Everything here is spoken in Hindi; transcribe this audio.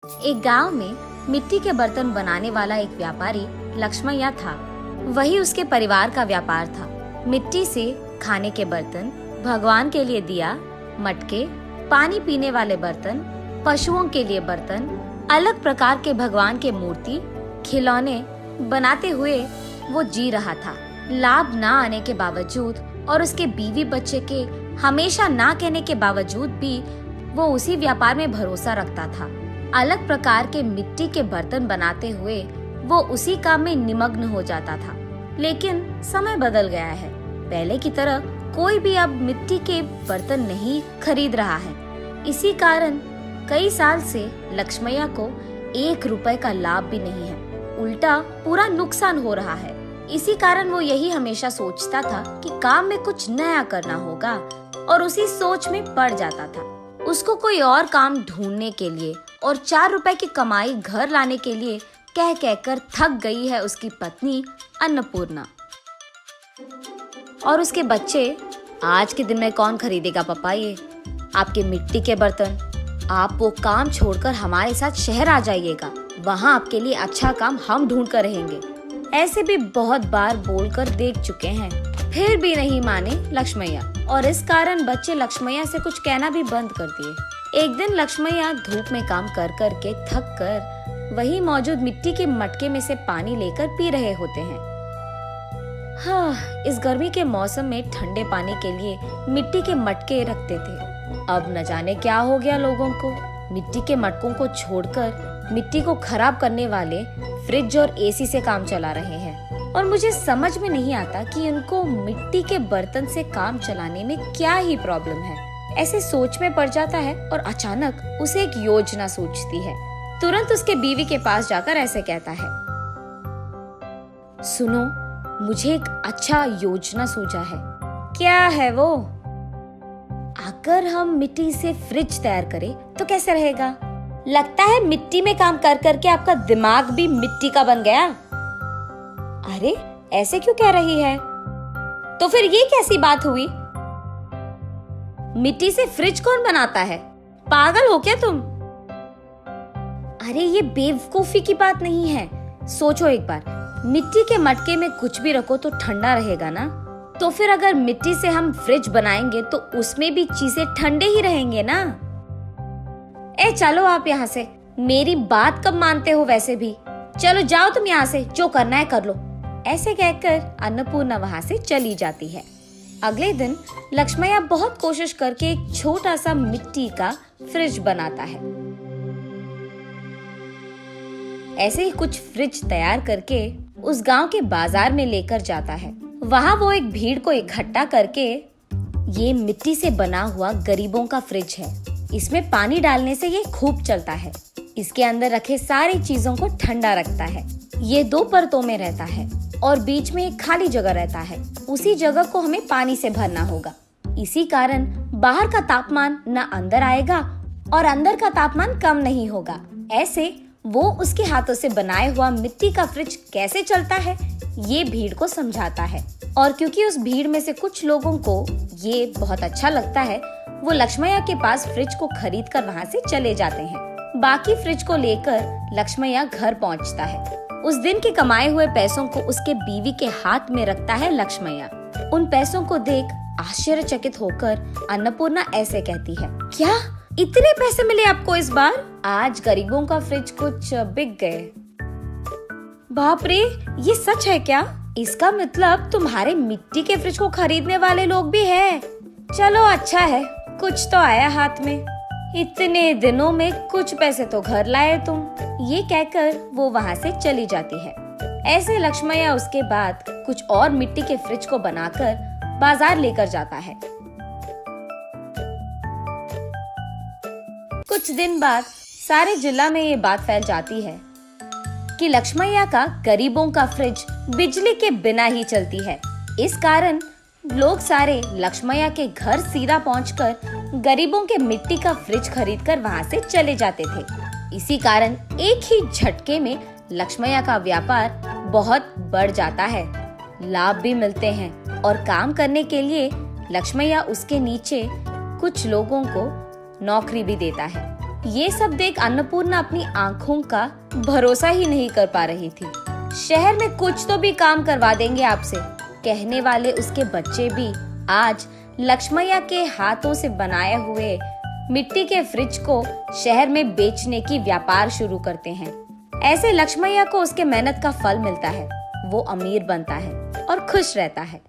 एक गांव में मिट्टी के बर्तन बनाने वाला एक व्यापारी लक्ष्मैया था। वही उसके परिवार का व्यापार था। मिट्टी से खाने के बर्तन, भगवान के लिए दिया, मटके, पानी पीने वाले बर्तन, पशुओं के लिए बर्तन, अलग प्रकार के भगवान के मूर्ति, खिलौने बनाते हुए वो जी रहा था। लाभ ना आने के बावजूद और उसके बीवी बच्चे के हमेशा ना कहने के बावजूद भी वो उसी व्यापार में भरोसा रखता था। अलग प्रकार के मिट्टी के बर्तन बनाते हुए वो उसी काम में निमग्न हो जाता था। लेकिन समय बदल गया है। पहले की तरह कोई भी अब मिट्टी के बर्तन नहीं खरीद रहा है। इसी कारण कई साल से लक्ष्मैया को 1 रुपए का लाभ भी नहीं है, उल्टा पूरा नुकसान हो रहा है। इसी कारण वो यही हमेशा सोचता था कि काम में कुछ नया करना होगा और उसी सोच में पड़ जाता था। उसको कोई और काम ढूंढने के लिए और 4 रुपए की कमाई घर लाने के लिए कह कहकर थक गई है उसकी पत्नी अन्नपूर्णा। और उसके बच्चे, आज के दिन में कौन खरीदेगा पापा ये आपके मिट्टी के बर्तन? आप वो काम छोड़कर हमारे साथ शहर आ जाइएगा, वहाँ आपके लिए अच्छा काम हम ढूंढ कर रहेंगे। ऐसे भी बहुत बार बोलकर देख चुके हैं, फिर भी नहीं माने लक्ष्मैया, और इस कारण बच्चे लक्ष्मैया से कुछ कहना भी बंद कर दिए। एक दिन लक्ष्मैया धूप में काम कर कर के थक कर वही मौजूद मिट्टी के मटके में से पानी लेकर पी रहे होते हैं। हाँ, इस गर्मी के मौसम में ठंडे पानी के लिए मिट्टी के मटके रखते थे। अब न जाने क्या हो गया लोगों को, मिट्टी के मटकों को छोड़कर मिट्टी को खराब करने वाले फ्रिज और एसी से काम चला रहे हैं। और मुझे समझ में नहीं आता कि उनको मिट्टी के बर्तन से काम चलाने में क्या ही प्रॉब्लम है। ऐसे सोच में पड़ जाता है और अचानक उसे एक योजना सूझती है। तुरंत उसके बीवी के पास जाकर ऐसे कहता है, सुनो, मुझे एक अच्छा योजना सूझा है। क्या है वो? अगर हम मिट्टी से फ्रिज तैयार करें तो कैसे रहेगा? लगता है मिट्टी में काम कर करके आपका दिमाग भी मिट्टी का बन गया। अरे, ऐसे क्यों कह रही है? तो फिर ये कैसी बात हुई? मिट्टी से फ्रिज कौन बनाता है? पागल हो क्या तुम? अरे, ये बेवकूफी की बात नहीं है। सोचो एक बार, मिट्टी के मटके में कुछ भी रखो तो ठंडा रहेगा ना। तो फिर अगर मिट्टी से हम फ्रिज बनाएंगे तो उसमें भी चीजें ठंडे ही रहेंगे ना। चलो आप यहाँ से, मेरी बात कब मानते हो वैसे भी। चलो जाओ तुम यहाँ से, जो करना है कर लो। ऐसे कहकर अन्नपूर्णा वहाँ से चली जाती है। अगले दिन लक्ष्मैया बहुत कोशिश करके एक छोटा सा मिट्टी का फ्रिज बनाता है। ऐसे ही कुछ फ्रिज तैयार करके उस गांव के बाजार में लेकर जाता है। वहाँ वो एक भीड़ को इकट्ठा करके, ये मिट्टी से बना हुआ गरीबों का फ्रिज है, इसमें पानी डालने से ये खूब चलता है। इसके अंदर रखे सारी चीजों को ठंडा रखता है। ये 2 परतों में रहता है और बीच में एक खाली जगह रहता है। उसी जगह को हमें पानी से भरना होगा। इसी कारण बाहर का तापमान न अंदर आएगा और अंदर का तापमान कम नहीं होगा। ऐसे वो उसके हाथों से बनाए हुआ मिट्टी का फ्रिज कैसे चलता है ये भीड़ को समझाता है। और क्योंकि उस भीड़ में से कुछ लोगों को ये बहुत अच्छा लगता है, वो लक्ष्मैया के पास फ्रिज को खरीद कर वहाँ से चले जाते हैं। बाकी फ्रिज को लेकर लक्ष्मैया घर पहुँचता है। उस दिन के कमाए हुए पैसों को उसके बीवी के हाथ में रखता है लक्ष्मैया। उन पैसों को देख आश्चर्यचकित होकर अन्नपूर्णा ऐसे कहती है, क्या इतने पैसे मिले आपको इस बार? आज गरीबों का फ्रिज कुछ बिक गए। बाप रे, ये सच है क्या? इसका मतलब तुम्हारे मिट्टी के फ्रिज को खरीदने वाले लोग भी हैं। चलो अच्छा है, कुछ तो आया हाथ में। इतने दिनों में कुछ पैसे तो घर लाए तुम। ये कहकर वो वहाँ से चली जाती है। ऐसे लक्ष्मैया उसके बाद कुछ और मिट्टी के फ्रिज को बनाकर बाजार लेकर जाता है। कुछ दिन बाद सारे जिला में ये बात फैल जाती है कि लक्ष्मैया का गरीबों का फ्रिज बिजली के बिना ही चलती है। इस कारण लोग सारे लक्ष्मैया के घर सीधा पहुंचकर गरीबों के मिट्टी का फ्रिज खरीदकर वहां से चले जाते थे। इसी कारण एक ही झटके में लक्ष्मैया का व्यापार बहुत बढ़ जाता है, लाभ भी मिलते हैं और काम करने के लिए लक्ष्मैया उसके नीचे कुछ लोगों को नौकरी भी देता है। ये सब देख अन्नपूर्णा अपनी आंखों का भरोसा ही नहीं कर पा रही थी। शहर में कुछ तो भी काम करवा देंगे आपसे, कहने वाले उसके बच्चे भी आज लक्ष्मैया के हाथों से बनाए हुए मिट्टी के फ्रिज को शहर में बेचने की व्यापार शुरू करते हैं। ऐसे लक्ष्मैया को उसके मेहनत का फल मिलता है, वो अमीर बनता है और खुश रहता है।